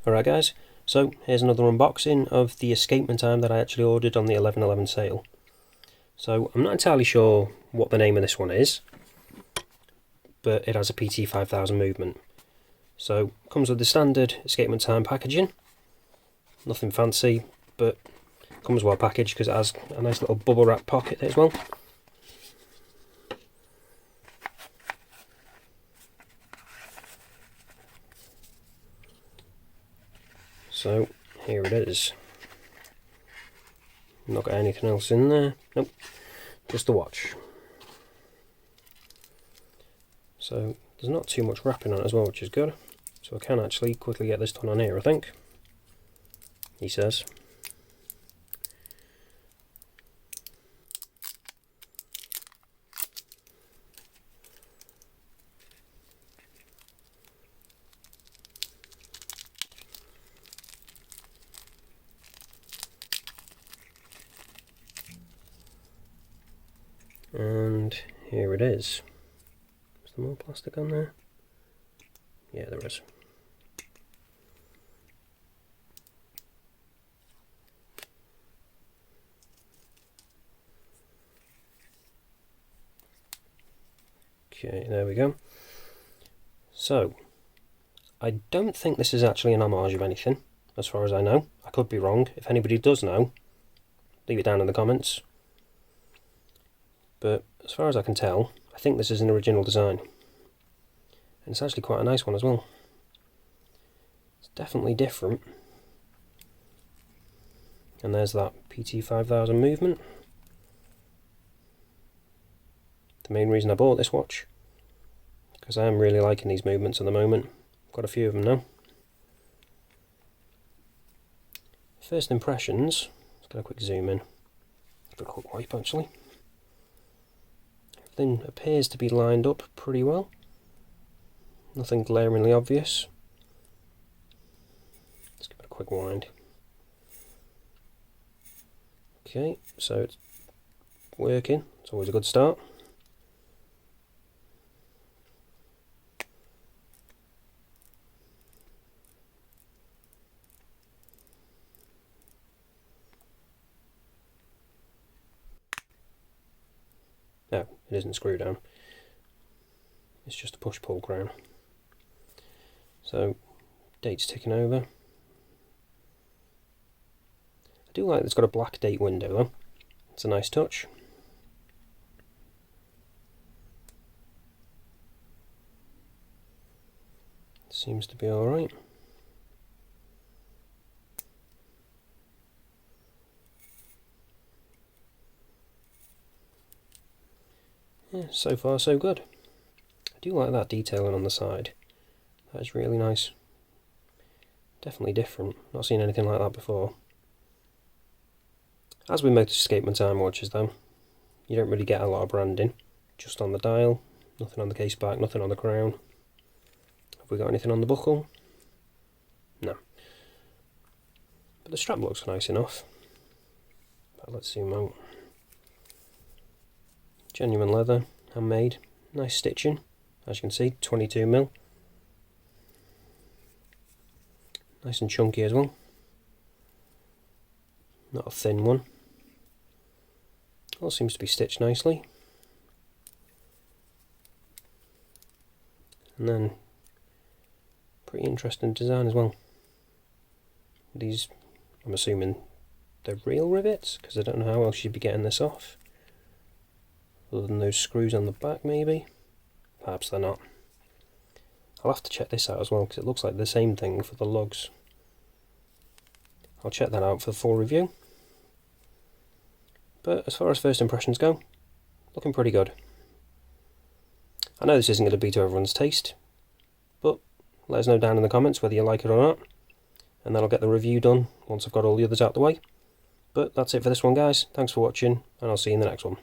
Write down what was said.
Alright guys, so here's another unboxing of the Escapement Time that I actually ordered on the 11/11 sale. So I'm not entirely sure what the name of this one is, but it has a PT5000 movement. So it comes with the standard Escapement Time packaging, nothing fancy, but comes well packaged because it has a nice little bubble wrap pocket as well. So here it is. Not got anything else in there. Nope, just the watch. So there's not too much wrapping on it as well, which is good. So I can actually quickly get this done on here, I think. He says. And here it is. Is there more plastic on there? Yeah, there is. Okay, there we go. So, I don't think this is actually an homage of anything, as far as I know. I could be wrong. If anybody does know, leave it down in the comments. But as far as I can tell, I think this is an original design. And it's actually quite a nice one as well. It's definitely different. And there's that PT5000 movement. The main reason I bought this watch, because I am really liking these movements at the moment. I've got a few of them now. First impressions, let's get a quick zoom in. Give it a quick wipe actually. Everything appears to be lined up pretty well. Nothing glaringly obvious. Let's give it a quick wind. Okay, so it's working. It's always a good start. No, it isn't screw down. It's just a push-pull crown. So, date's ticking over. I do like that it's got a black date window though. It's a nice touch. Seems to be alright. Yeah, so far so good. I do like that detailing on the side. That is really nice. Definitely different. Not seen anything like that before. As with most Escapement Time watches though, you don't really get a lot of branding. Just on the dial, nothing on the case back, nothing on the crown. Have we got anything on the buckle? No. But the strap looks nice enough. But let's zoom out. Genuine leather, handmade, nice stitching, as you can see, 22mm. Nice and chunky as well. Not a thin one. All seems to be stitched nicely. And then, pretty interesting design as well. These, I'm assuming, they're real rivets, because I don't know how else you'd be getting this off. Other than those screws on the back maybe? Perhaps they're not. I'll have to check this out as well because it looks like the same thing for the lugs. I'll check that out for the full review. But as far as first impressions go, looking pretty good. I know this isn't going to be to everyone's taste, but let us know down in the comments whether you like it or not, and then I'll get the review done once I've got all the others out the way. But that's it for this one guys, thanks for watching, and I'll see you in the next one.